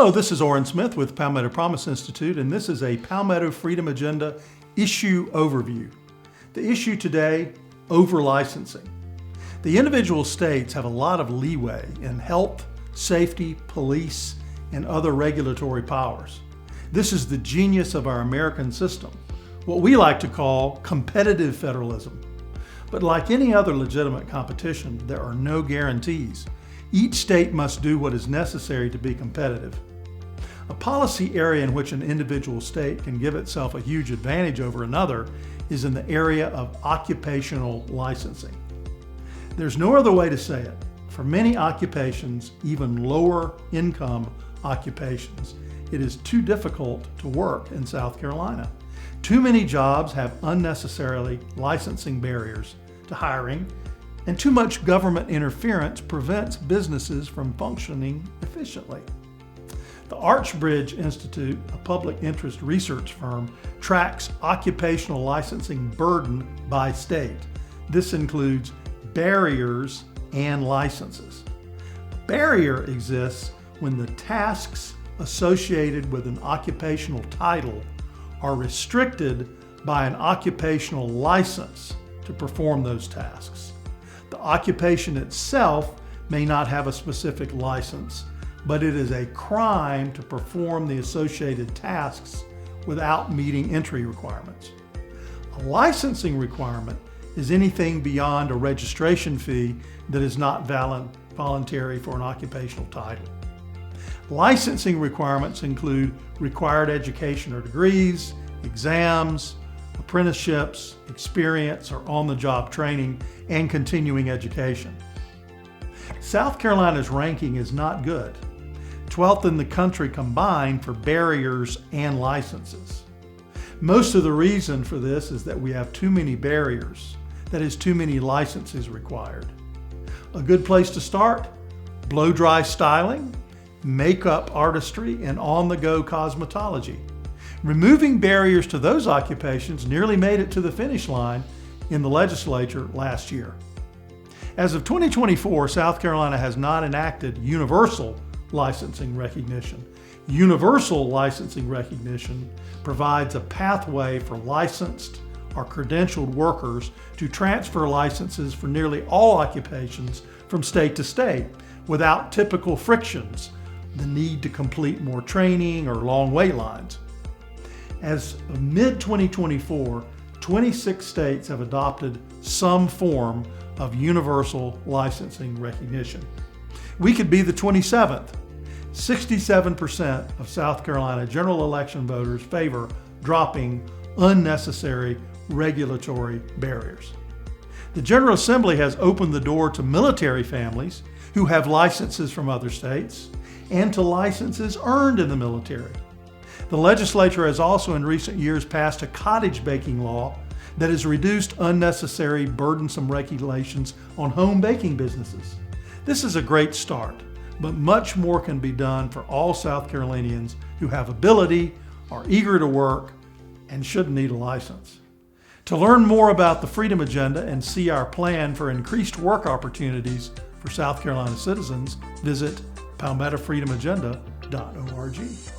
Hello, this is Orrin Smith with Palmetto Promise Institute, and this is a Palmetto Freedom Agenda issue overview. The issue today, over-licensing. The individual states have a lot of leeway in health, safety, police, and other regulatory powers. This is the genius of our American system, what we like to call competitive federalism. But like any other legitimate competition, there are no guarantees. Each state must do what is necessary to be competitive. A policy area in which an individual state can give itself a huge advantage over another is in the area of occupational licensing. There's no other way to say it. For many occupations, even lower income occupations, it is too difficult to work in South Carolina. Too many jobs have unnecessarily licensing barriers to hiring, and too much government interference prevents businesses from functioning efficiently. The Archbridge Institute, a public interest research firm, tracks occupational licensing burden by state. This includes barriers and licenses. A barrier exists when the tasks associated with an occupational title are restricted by an occupational license to perform those tasks. The occupation itself may not have a specific license, but it is a crime to perform the associated tasks without meeting entry requirements. A licensing requirement is anything beyond a registration fee that is not voluntary for an occupational title. Licensing requirements include required education or degrees, exams, apprenticeships, experience or on-the-job training, and continuing education. South Carolina's ranking is not good, 12th in the country combined for barriers and licenses. Most of the reason for this is that we have too many barriers, that is, too many licenses required. A good place to start: blow-dry styling, makeup artistry, and on-the-go cosmetology. Removing barriers to those occupations nearly made it to the finish line in the legislature last year. As of 2024, South Carolina has not enacted universal licensing recognition. Universal licensing recognition provides a pathway for licensed or credentialed workers to transfer licenses for nearly all occupations from state to state without typical frictions, the need to complete more training or long wait lines. As of mid-2024, 26 states have adopted some form of universal licensing recognition. We could be the 27th. 67% of South Carolina general election voters favor dropping unnecessary regulatory barriers. The General Assembly has opened the door to military families who have licenses from other states and to licenses earned in the military. The legislature has also in recent years passed a cottage baking law that has reduced unnecessary burdensome regulations on home baking businesses. This is a great start, but much more can be done for all South Carolinians who have ability, are eager to work, and shouldn't need a license. To learn more about the Freedom Agenda and see our plan for increased work opportunities for South Carolina citizens, visit palmettofreedomagenda.org.